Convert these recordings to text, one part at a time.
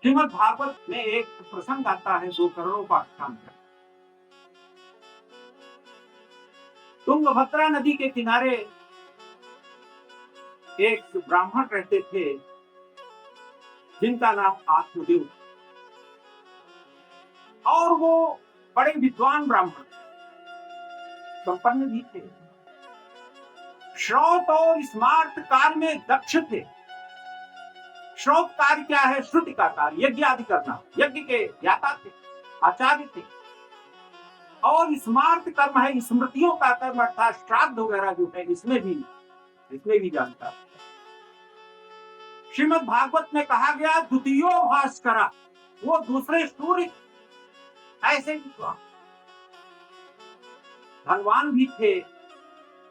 श्रीमद् भागवत में एक प्रसंग आता है दो करोड़ोपाख्यान का। तुंगभद्रा नदी के किनारे एक ब्राह्मण रहते थे जिनका नाम आत्मदेव और वो बड़े विद्वान ब्राह्मण संपन्न भी थे। श्रौत और स्मार्त कार्य में दक्ष थे। श्रौत कार्य क्या है? श्रुति का कार्य, यज्ञ आदि करना, यज्ञ के ज्ञाता थे, आचार्य थे। और स्मार्त कर्म है स्मृतियों का कर्म, अर्थात श्राद्ध वगैरह जो है इसमें भी जानता। श्रीमद् भागवत में कहा गया द्वितीयो भास्करा, वो दूसरे सूर्य ऐसे विद्वान, धनवान भी थे,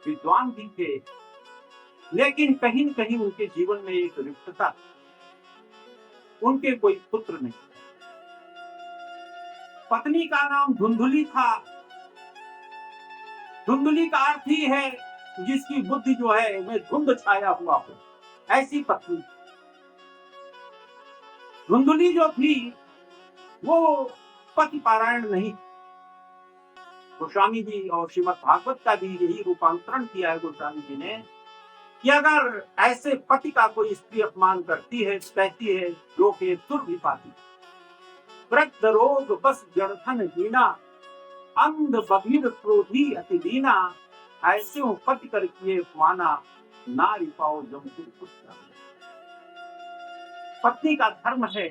विद्वान भी थे, लेकिन कहीं न कहीं उनके जीवन में एक रिक्तता, उनके कोई पुत्र नहीं। पत्नी का नाम धुंधुली था। धुंधुली का अर्थ ही है जिसकी बुद्धि जो है में धुंध छाया हुआ हो, ऐसी पत्नी। धुंधुली जो थी वो पति पारायण नहीं। गोस्वामी जी और श्रीमद् भागवत का भी यही रूपांतरण किया है गोस्वामी जी ने कि अगर ऐसे पति का कोई स्त्री अपमान करती है, कहती है लोके दुर्विपाती, वृद्ध रोग बस जड़थन दीना, अंध बधिर क्रोधी अति दीना, ऐसे हो पति कर किए माना, नारी पाओ जमपुर पुत्र। पत्नी का धर्म है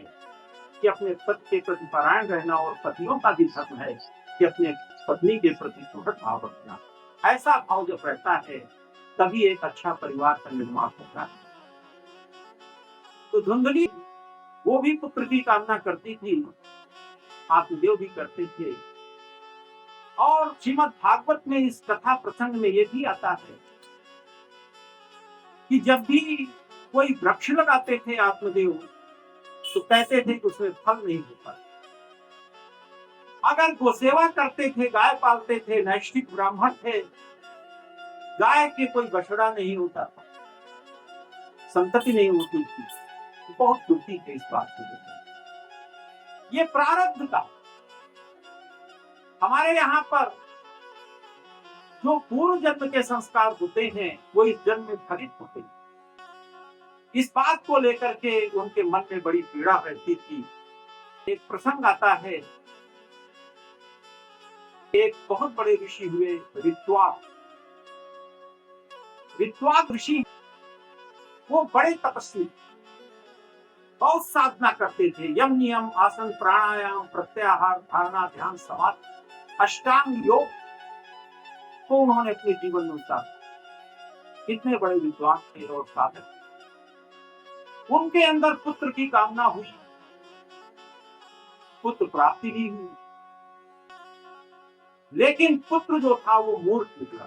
कि अपने पति के प्रति पारायण रहना, और पतियों का भी धर्म है कि अपने पत्नी के प्रति सुहृद भाव रखना। ऐसा भाव जब रहता है तभी एक अच्छा परिवार का निर्माण होता है। तो धुंधली वो भी पुत्र की कामना करती थी, आत्मदेव भी करते थे। और श्रीमद् भागवत में इस कथा प्रसंग में ये भी आता है कि जब भी कोई वृक्ष लगाते थे आत्मदेव तो कहते थे कि उसमें फल नहीं होता। अगर गोसेवा करते थे, गाय पालते थे, नैष्ठिक ब्राह्मण थे, गाय के कोई बछड़ा नहीं होता था, संतति नहीं होती थी। बहुत दुखी थे इस बात को। ये प्रारब्ध का हमारे यहाँ पर जो पूर्व जन्म के संस्कार होते हैं वो इस जन्म में फलित होते हैं। इस बात को लेकर के उनके मन में बड़ी पीड़ा रहती थी। एक प्रसंग आता है, एक बहुत बड़े ऋषि हुए ऋत्वाक ऋषि। वो बड़े तपस्वी, बहुत साधना करते थे। यम नियम, आसन, प्राणायाम, प्रत्याहार, धारणा, ध्यान, समाधि, अष्टांग योग को उन्होंने अपने जीवन में उतारा। इतने बड़े विद्वान थे और साधक। उनके अंदर पुत्र की कामना हुई, पुत्र प्राप्ति भी हुई, लेकिन पुत्र जो था वो मूर्ख निकला।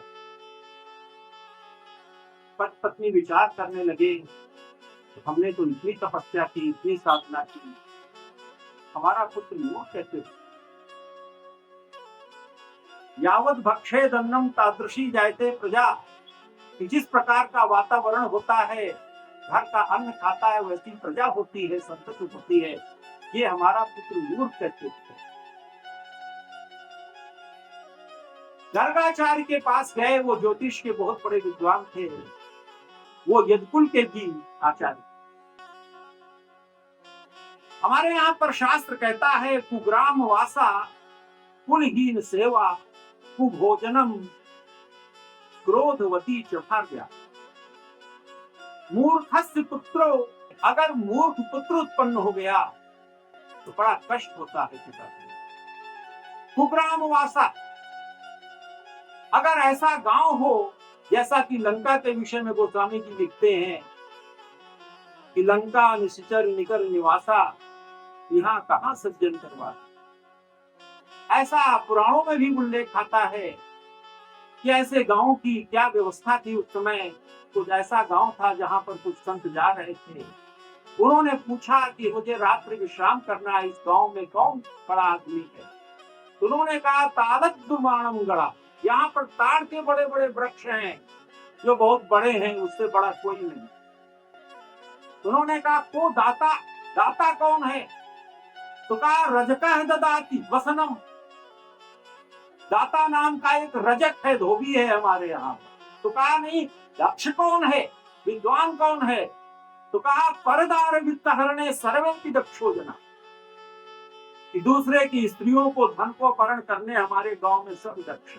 पत्नी विचार करने लगे, तो हमने तो इतनी तपस्या की, इतनी साधना की, हमारा पुत्र मूर्ख कैसे? यावत भक्षेद अन्नम तादृशी जायते प्रजा, जिस प्रकार का वातावरण होता है, घर का अन्न खाता है, वैसी प्रजा होती है, संतति होती है। ये हमारा पुत्र मूर्ख कैसे? गर्गाचार्य के पास गए। वो ज्योतिष के बहुत बड़े विद्वान थे, वो यदकुल के भी आचार्य। हमारे यहाँ पर शास्त्र कहता है कुग्राम वासा कुलहीन सेवा कुभोजनम क्रोधवती च भार्या। मूर्खस्य पुत्रो, अगर मूर्ख पुत्र उत्पन्न हो गया तो बड़ा कष्ट होता है पिता को। कुग्राम वासा, अगर ऐसा गांव हो जैसा कि लंका के विषय में गोस्वामी जी लिखते हैं कि लंका निश्चर निकर निवासा, यहाँ कहाँ सज्जन करवा। ऐसा पुराणों में भी उल्लेख आता है कि ऐसे गांव की क्या व्यवस्था थी उस समय। कुछ ऐसा गांव था जहां पर कुछ संत जा रहे थे। उन्होंने पूछा कि मुझे रात्रि विश्राम करना है, इस गांव में कौन बड़ा आदमी है? तो उन्होंने कहा तालत दुर्माणम गड़ा, यहाँ पर ताड़ के बड़े बड़े वृक्ष हैं जो बहुत बड़े हैं, उससे बड़ा कोई नहीं। उन्होंने कहा को दाता, दाता कौन है? तो कहा रजकः ददाति वसनम। दाता नाम का एक रजक है, धोबी है हमारे यहाँ। तो कहा नहीं, दक्ष कौन है, विद्वान कौन है? तो कहा परदार वित्तहरणे सर्वेपि दक्षो जना, कि दूसरे की स्त्रियों को धन को अपहरण करने हमारे गांव में सब दक्ष।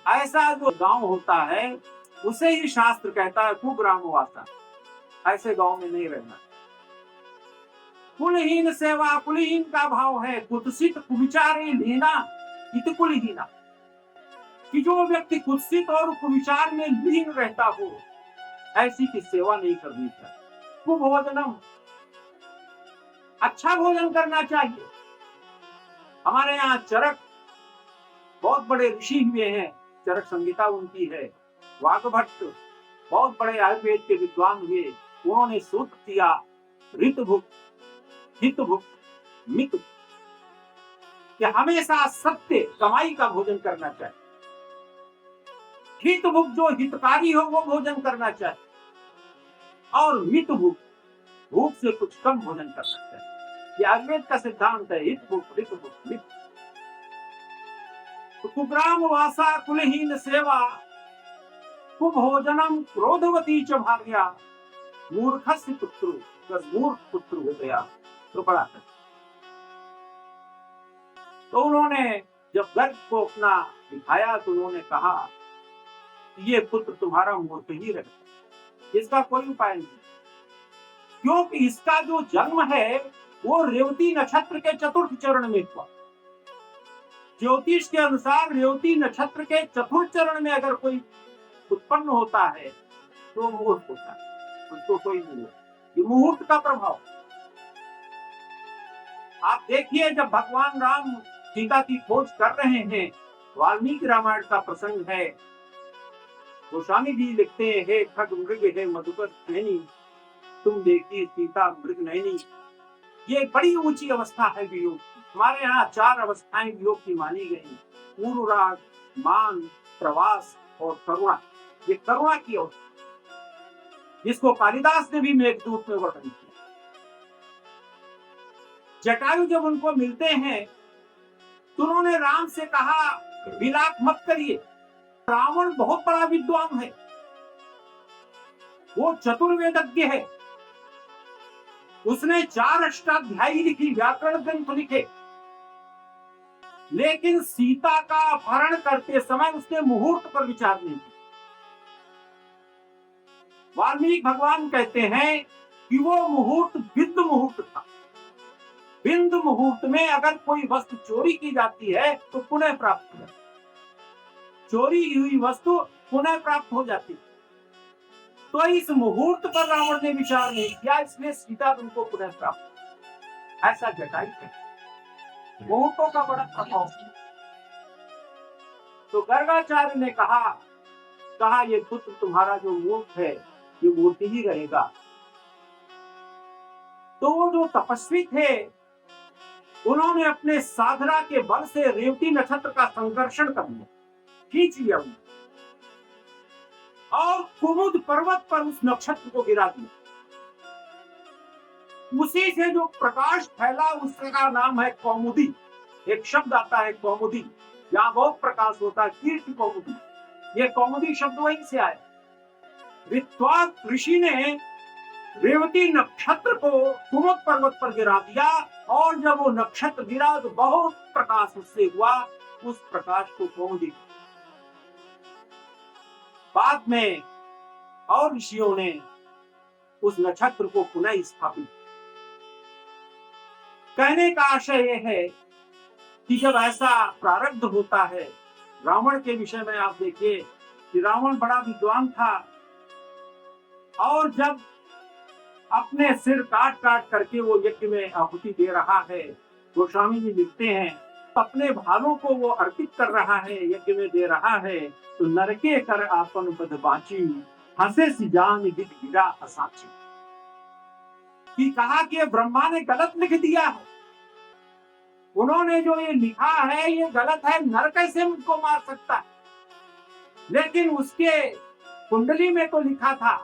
ऐसा जो गांव होता है उसे ही शास्त्र कहता है कुग्राम वासा। ऐसे गांव में नहीं रहना। कुलहीन सेवा, कुलहीन का भाव है कुत्सित कुविचारे लीना इत कुलहीना, कि जो व्यक्ति कुत्सित और कुविचार में लीन रहता हो ऐसी की सेवा नहीं करनी चाहिए। कुभोजनम, अच्छा भोजन करना चाहिए। हमारे यहाँ चरक बहुत बड़े ऋषि हुए हैं, चरक संहिता उनकी है। वाग्भट्ट बहुत बड़े आयुर्वेद के विद्वान हुए, उन्होंने सूत्र किया ऋतभुक हितभुक मितभुक, कि हमेशा सत्य कमाई का भोजन करना चाहिए। हितभुक जो हितकारी हो वो भोजन करना चाहिए, और मितभुक भूख से कुछ कम भोजन करना चाहिए। ये आयुर्वेद का सिद्धांत है, हितभुक हितभुक मित। तो कुग्राम वासा कुलहीन सेवा कुभोजनम क्रोधवती च भार्या मूर्खस्य पुत्रु, अगर मूर्ख पुत्र हो गया तो बड़ा है। तो उन्होंने जब गर्भ को अपना दिखाया तो उन्होंने कहा ये पुत्र तुम्हारा मूर्ख ही रहेगा, इसका कोई उपाय नहीं, क्योंकि इसका जो जन्म है वो रेवती नक्षत्र के चतुर्थ चरण में हुआ। ज्योतिष के अनुसार रेवती नक्षत्र के चतुर्थ चरण में अगर कोई उत्पन्न होता है तो मुहूर्त होता है, उसको कोई नहीं है। ये मुहूर्त का प्रभाव। आप देखिए जब भगवान राम सीता की खोज कर रहे हैं, वाल्मीकि रामायण का प्रसंग है। गोस्वामी जी लिखते हैं, हे खग मृग हे मधुकर नैनी, तुम देखी सीता मृग नैनी। ये बड़ी ऊंची अवस्था है वियोग की। हमारे यहाँ 4 अवस्थाएं वियोग की मानी गई, पूर्वराग, मान, प्रवास और करुणा। ये करुणा की अवस्था जिसको कालिदास ने भी मेघदूत में वर्णन किया। जटायु जब उनको मिलते हैं तो उन्होंने राम से कहा विलाप मत करिए, रावण बहुत बड़ा विद्वान है, वो चतुर्वेदज्ञ है, उसने 4 अष्टाध्यायी लिखी, व्याकरण ग्रंथ लिखे, लेकिन सीता का अपहरण करते समय उसने मुहूर्त पर विचार नहीं किया। वाल्मीकि भगवान कहते हैं कि वो मुहूर्त बिंद मुहूर्त था। बिंद मुहूर्त में अगर कोई वस्तु चोरी की जाती है तो पुनः प्राप्त हो जाती, चोरी हुई वस्तु पुनः प्राप्त हो जाती। तो इस मुहूर्त पर रावण ने विचार नहीं किया, इसलिए सीता उनको पुनः प्राप्त। ऐसा जटायु है, मुहूर्तों का बड़ा प्रभाव। तो गर्गाचार्य ने कहा ये पुत्र तुम्हारा जो मूर्त है ये मूर्ति ही रहेगा। तो वो जो तपस्वी थे उन्होंने अपने साधना के बल से रेवती नक्षत्र का संकर्षण कर लिया, खींच लिया और कुमुद पर्वत पर उस नक्षत्र को गिरा दिया। उसी से जो प्रकाश फैला उसका नाम है कौमुदी। एक शब्द आता है कौमुदी, यहाँ बहुत प्रकाश होता है, कीर्ति कौमुदी। ये कौमुदी शब्द वहीं से आया। विद्वान ऋषि ने रेवती नक्षत्र को कुमुद पर्वत पर गिरा दिया और जब वो नक्षत्र गिरा तो बहुत प्रकाश उससे हुआ, उस प्रकाश को कौमुदी। बाद में और ऋषियों ने उस नक्षत्र को पुनः स्थापित। कहने का आशय यह है कि जब ऐसा प्रारब्ध होता है, रावण के विषय में आप देखिए कि रावण बड़ा विद्वान था और जब अपने सिर काट काट करके वो यज्ञ में आहुति दे रहा है, गोस्वामी जी लिखते हैं अपने भालों को वो अर्पित कर रहा है, यज्ञ में दे रहा है, तो नरके कर आपन बद बाची हंसे सी जान गिद गिरा असाची। कि कहा कि ब्रह्मा ने गलत लिख दिया है, उन्होंने जो ये लिखा है ये गलत है, नर कैसे मुझको मार सकता है। लेकिन उसके कुंडली में तो लिखा था,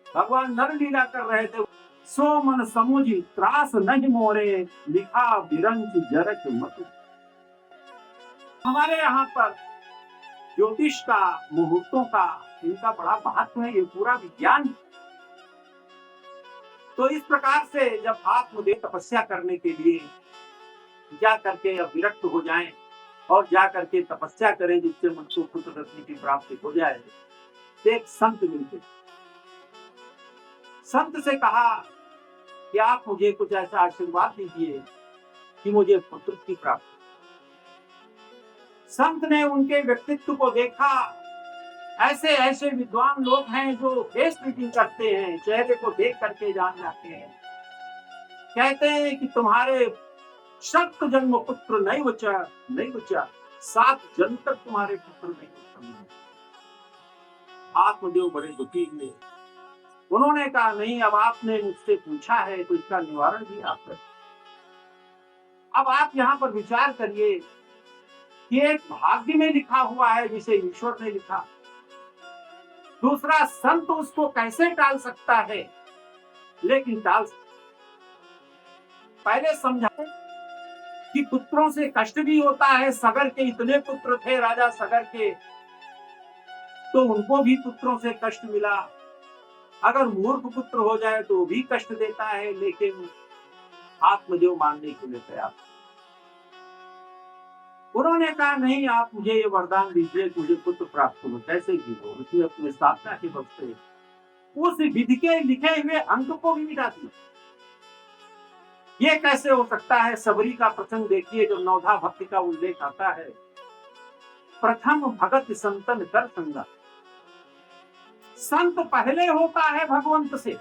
भगवान नर लीला कर रहे थे, सो मन समुझी त्रास नहीं मोरे, लिखा बिरंच जरक मत। हमारे यहाँ पर ज्योतिष का, मुहूर्तों का, इनका बड़ा महत्व है, ये पूरा विज्ञान। तो इस प्रकार से जब आत्मदेव तपस्या करने के लिए जा करके अब विरक्त हो जाएं और जा करके तपस्या करें जिससे मन को पुत्र रत्न की प्राप्ति हो जाए, तो एक संत मिलते। संत से कहा कि आप मुझे कुछ ऐसा आशीर्वाद दीजिए कि मुझे पुत्र की प्राप्ति। संत ने उनके व्यक्तित्व को देखा, ऐसे ऐसे विद्वान लोग हैं जो फेस रीडिंग करते हैं, चेहरे को देख करके जान जाते हैं। कहते हैं कि तुम्हारे 7 जन्म पुत्र नहीं बचा, 7 जन्म तक तुम्हारे पुत्र नहीं उत्पन्न। आत्मदेव बड़े दुखी हुए। उन्होंने कहा नहीं, अब आपने मुझसे पूछा है तो इसका निवारण भी आप करें। अब आप यहाँ पर विचार करिए कि एक भाग्य में लिखा हुआ है जिसे ईश्वर ने लिखा, दूसरा संत उसको कैसे टाल सकता है? लेकिन टाल पहले समझाए कि पुत्रों से कष्ट भी होता है। सगर के इतने पुत्र थे, राजा सगर के, तो उनको भी पुत्रों से कष्ट मिला। अगर मूर्ख पुत्र हो जाए तो भी कष्ट देता है, लेकिन आत्मदेव मानने के लिए तैयार। उन्होंने कहा नहीं, आप मुझे ये वरदान दीजिए, मुझे पुत्र प्राप्त हो, कैसे भी हो। उसने अपने स्थापना के वक्त से उस विधि के लिखे हुए अंक को भी मिटा दिया। ये कैसे हो सकता है? सबरी का प्रसंग देखिए, जब नवधा भक्ति का उल्लेख आता है, प्रथम भगत संतन कर संगा। संत पहले होता है भगवंत से।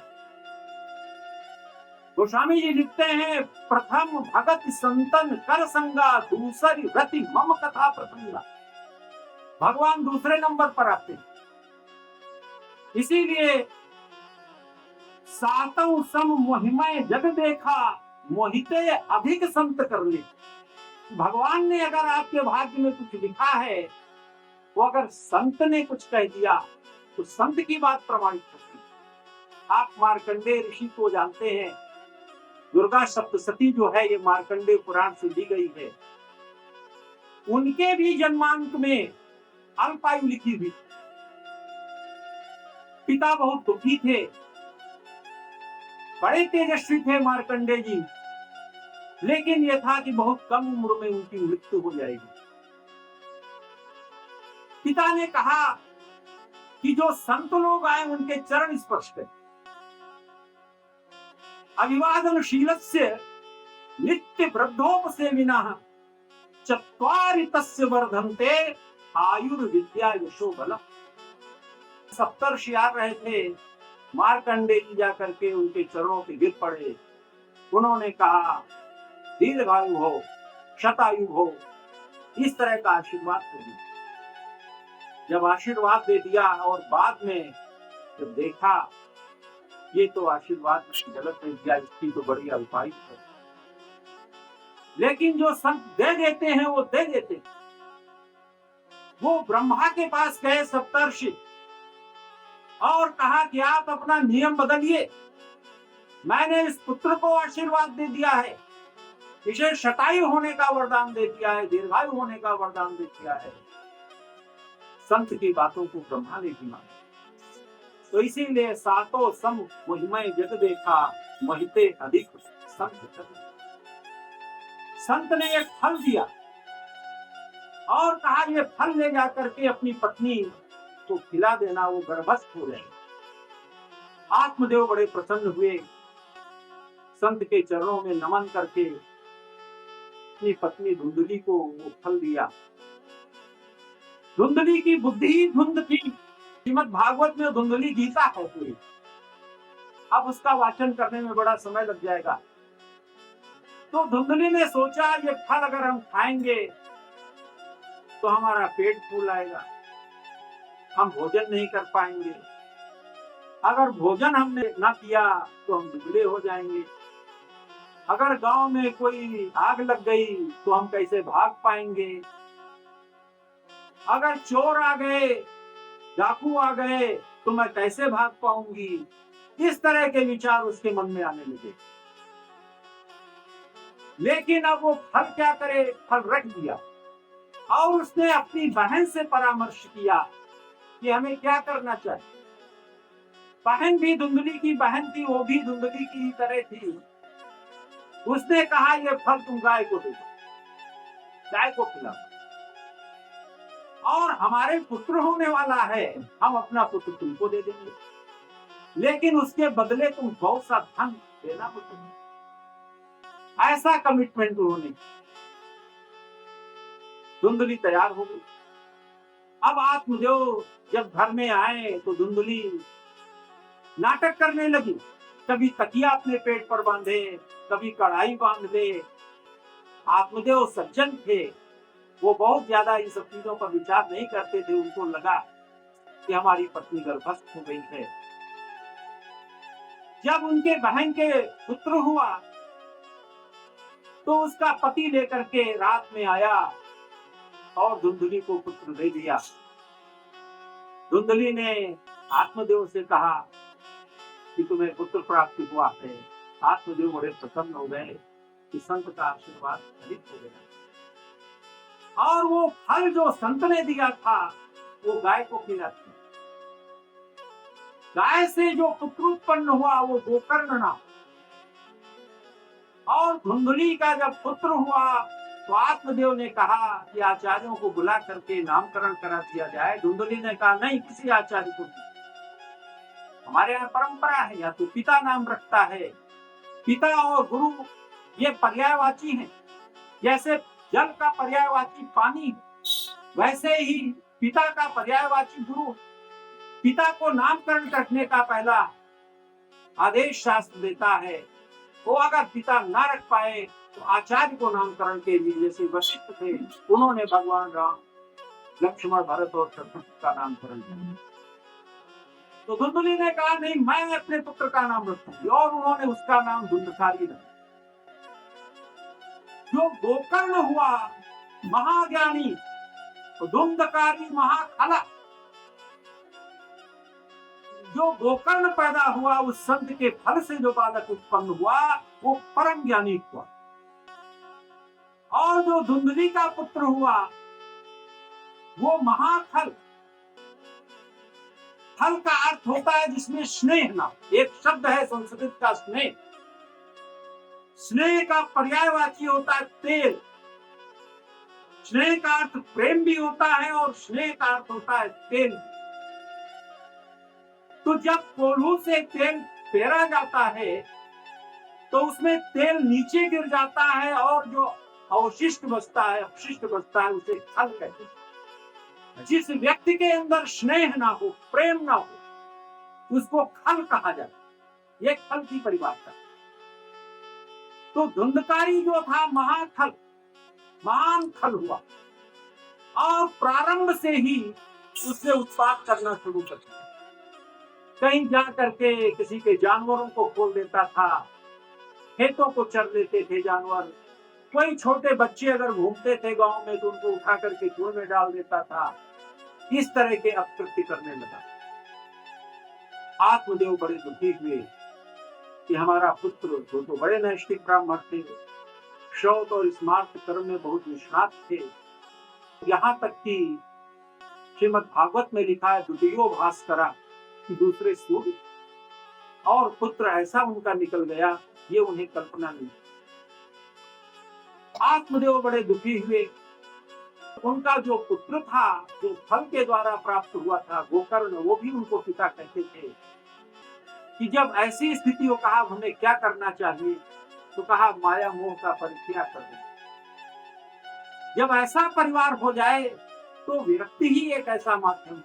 गोस्वामी जी लिखते हैं, प्रथम भगत संतन कर संगा, दूसरी रति मम कथा प्रसंगा। भगवान दूसरे नंबर पर आते हैं। इसीलिए सातों सम मोहिमय जग देखा, मोहिते अधिक संत कर ले। भगवान ने अगर आपके भाग्य में कुछ लिखा है, वो अगर संत ने कुछ कह दिया तो संत की बात प्रमाणित होती है। आप मार्कंडेय ऋषि को जानते हैं। दुर्गा सप्तशती जो है ये मार्कंडेय पुराण से ली गई है। उनके भी जन्मांक में अल्पायु लिखी हुई। पिता बहुत दुखी थे, बड़े तेजस्वी थे मार्कंडेय जी, लेकिन यह था कि बहुत कम उम्र में उनकी मृत्यु हो जाएगी। पिता ने कहा कि जो संत लोग आए उनके चरण स्पर्श करें। अभिवादनशीलस्य नित्य वृद्धोपसेविनः चत्वारि तस्य वर्धन्ते आयुर्विद्या यशो बलम्। सप्तर्षि आ रहे थे, मार्कंडेय जी जाकर के उनके चरणों पे गिर पड़े। उन्होंने कहा दीर्घायु हो, शतायु हो, इस तरह का आशीर्वाद कर दिया। जब आशीर्वाद दे दिया और बाद में जब देखा ये तो आशीर्वाद गलत दे दिया, इसकी तो बड़ी अल्पायु है। लेकिन जो संत दे देते हैं वो दे देते हैं। वो ब्रह्मा के पास गए सप्तर्षि और कहा कि आप अपना नियम बदलिए, मैंने इस पुत्र को आशीर्वाद दे दिया है, इसे शतायु होने का वरदान दे दिया है, दीर्घायु होने का वरदान दे दिया है। संत की बातों को ब्रह्मा ने भी माना। तो इसीलिए सातों सम मोहिमय जग देखा, मोहिते अधिक संत। संत ने एक फल दिया और कहा ये फल ले जाकर के अपनी पत्नी को खिला देना, वो गर्भस्थ हो जाए। आत्मदेव बड़े प्रसन्न हुए, संत के चरणों में नमन करके अपनी पत्नी धुंधली को वो फल दिया। धुंधली की बुद्धि धुंध थी। श्रीमद् भागवत में धुंधली गीता है पूरी। अब उसका वाचन करने में बड़ा समय लग जाएगा। तो धुंधली ने सोचा ये फल अगर हम खाएंगे तो हमारा पेट फूल आएगा, हम भोजन नहीं कर पाएंगे। अगर भोजन हमने ना किया तो हम दुबले हो जाएंगे। अगर गांव में कोई आग लग गई तो हम कैसे भाग पाएंगे। अगर चोर आ गए, डाकू आ गए तो मैं कैसे भाग पाऊंगी। इस तरह के विचार उसके मन में आने लगे। लेकिन अब वो फल क्या करे, फल रख दिया और उसने अपनी बहन से परामर्श किया कि हमें क्या करना चाहिए। बहन भी धुंधली की बहन थी, वो भी धुंधली की तरह थी। उसने कहा ये फल तुम गाय को दे दो, गाय को खिलाओ, और हमारे पुत्र होने वाला है, हम अपना पुत्र तुमको दे देंगे, लेकिन उसके बदले तुम बहुत सा धन देना मुझे। ऐसा कमिटमेंट उन्होंने। धुंधली तैयार हो गई। अब आत्मदेव जब घर में आए तो धुंधली नाटक करने लगी। कभी तकिया अपने पेट पर बांधे, कभी कढ़ाई बांध दे। आत्मदेव सज्जन थे, वो बहुत ज्यादा इन सब चीजों पर विचार नहीं करते थे। उनको लगा कि हमारी पत्नी गर्भस्थ हो गई है। जब उनके बहन के पुत्र हुआ तो उसका पति लेकर के रात में आया और धुंधली को पुत्र दे दिया। धुंधली ने आत्मदेव से कहा कि तुम्हें पुत्र प्राप्ति हुआ है। आत्मदेव बड़े प्रसन्न हो गए कि संत का आशीर्वाद फलित हो गया, और वो फल जो संत ने दिया था वो गाय को खिलाते। गाय से जो पुत्र उत्पन्न हुआ वो गोकर्ण नाम, और धुंधली का जब पुत्र हुआ तो आत्मदेव ने कहा कि आचार्यों को बुला करके नामकरण करा दिया जाए। धुंधली ने कहा नहीं, किसी आचार्य को नहीं, हमारे यहाँ परंपरा है, या तो पिता नाम रखता है। पिता और गुरु ये पर्यायवाची हैं। जैसे जल का पर्यायवाची पानी, वैसे ही पिता का पर्यायवाची गुरु। पिता को नामकरण करने का पहला आदेश शास्त्र देता है। वो अगर पिता ना रख पाए तो आचार्य को नामकरण के लिए, जैसे वशिष्ठ थे, उन्होंने भगवान राम, लक्ष्मण, भरत और शत्रुघ्न का नामकरण किया। तो धुंधली ने कहा नहीं, मैं अपने पुत्र का नाम रखूंगी, और उन्होंने उसका नाम धुंधकारी रखा। जो गोकर्ण हुआ महाज्ञानी, धुंधकारी महाखला। जो गोकर्ण पैदा हुआ उस संत के फल से जो बालक उत्पन्न हुआ वो परम ज्ञानी हुआ, और जो धुंधली का पुत्र हुआ वो महाफल। फल का अर्थ होता है जिसमें स्नेह ना। एक शब्द है संस्कृत का स्नेह। स्नेह का पर्यायवाची होता है तेल। स्नेह का अर्थ प्रेम भी होता है और स्नेह का अर्थ होता है तेल। तो जब कोल्हू से तेल पेरा जाता है तो उसमें तेल नीचे गिर जाता है, और जो अवशिष्ट बचता है, अपशिष्ट बचता है, उसे खल कहते हैं। जिस व्यक्ति के अंदर स्नेह ना हो, प्रेम ना हो, उसको खल कहा जाता है। ये खल की परिभाषा। तो धुंधकारी जो था महाखल, महान खल हुआ, और प्रारंभ से ही उसने उत्पाद करना शुरू कर दिया। कहीं जा करके किसी के जानवरों को खोल देता था, खेतों को चर लेते थे जानवर। कोई छोटे बच्चे अगर घूमते थे गांव में तो उनको उठा करके कुएं में डाल देता था। इस तरह के अपकृत्य करने लगा। आत्मदेव बड़े दुखी हुए कि हमारा पुत्र, जो तो बड़े नैष्ठिक ब्राह्मण थे, शौच और स्मार्त कर्म में बहुत निष्णात थे, यहाँ तक कि श्रीमद् भागवत में लिखा है द्वितीयो भास्करा, दूसरे सूर्य, और पुत्र ऐसा उनका निकल गया, ये उन्हें कल्पना नहीं। आत्मदेव बड़े दुखी हुए। उनका जो पुत्र था, जो फल के द्वारा प्राप्त हुआ था, गोकर्ण, वो भी उनको पिता कहते थे। कि जब ऐसी स्थिति हो, कहा हमें क्या करना चाहिए, तो कहा माया मोह का परित्याग कर दो। जब ऐसा परिवार हो जाए तो विरक्ति ही एक ऐसा माध्यम।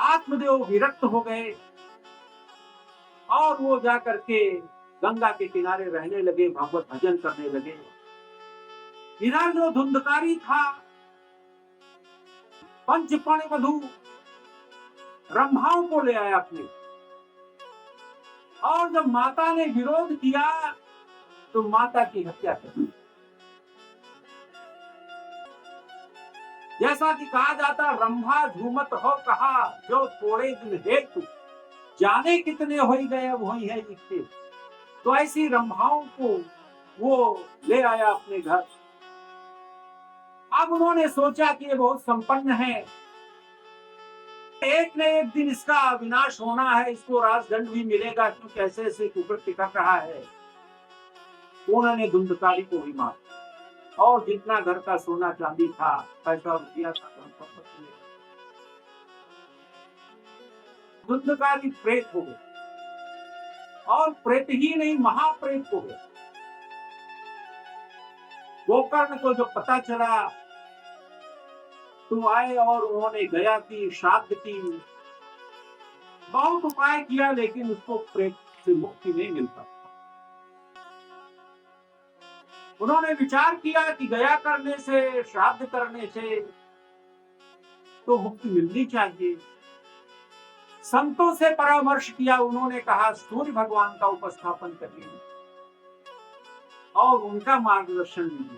आत्मदेव विरक्त हो गए और वो जाकर के गंगा के किनारे रहने लगे, भगवत भजन करने लगे। इधर जो धुंधकारी था, पंचपण वधु रंभाओं को ले आया अपने, और जब माता ने विरोध किया तो माता की हत्या कर दी। जैसा कि कहा जाता, रंभा झूमत हो कहा जो तोड़े दिल हेतु, जाने कितने हो ही गए वही है लिखते। तो ऐसी रंभाओं को वो ले आया अपने घर। अब उन्होंने सोचा कि ये बहुत संपन्न है, एक न एक दिन इसका विनाश होना है, इसको राजदंड भी मिलेगा क्योंकि ऐसे ऐसे कुकृत्य कर रहा है। उन्होंने धुंधकारी को भी मारा और जितना घर का सोना चांदी था, पैसा रुपया था, धन संपत्ति, धुंधकारी प्रेत हो गए और प्रेत ही नहीं महाप्रेत हो गए। गोकर्ण को जो पता चला तो आए और उन्होंने गया की श्राद्ध की, बहुत उपाय किया लेकिन उसको प्रेत से मुक्ति नहीं मिलता। उन्होंने विचार किया कि गया करने से, श्राद्ध करने से तो मुक्ति मिलनी चाहिए। संतों से परामर्श किया, उन्होंने कहा सूर्य भगवान का उपस्थापन करिए और उनका मार्गदर्शन लीजिए।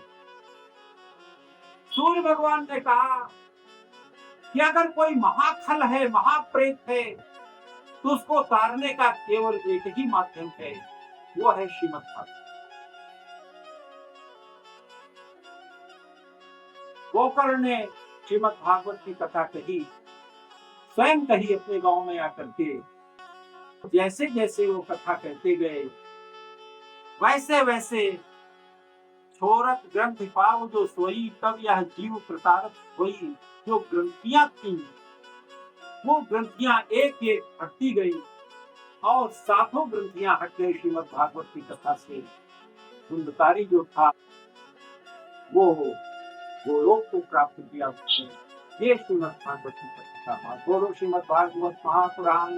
सूर्य भगवान ने कहा कि अगर कोई महाखल है, महाप्रेत है, तो उसको तारने का केवल एक ही माध्यम है, वो है श्रीमद् भागवत। गोकर्ण ने श्रीमद् भागवत की कथा कही, स्वयं कही अपने गांव में आकर के। जैसे जैसे वो कथा कहते गए, वैसे वैसे छोरत ग्रंथ पाव जो सोई, तब यह जीव प्रतारत हुई। जो ग्रंथियां थी वो ग्रंथियां एक एक हटती गई और सातों ग्रंथियां हट गई श्रीमद् भागवत की कथा से। धुंधकारी जो था वो लोक को प्राप्त किया। ये श्रीमद् भागवत की कथा। बोलो श्रीमद् भागवत महापुराण।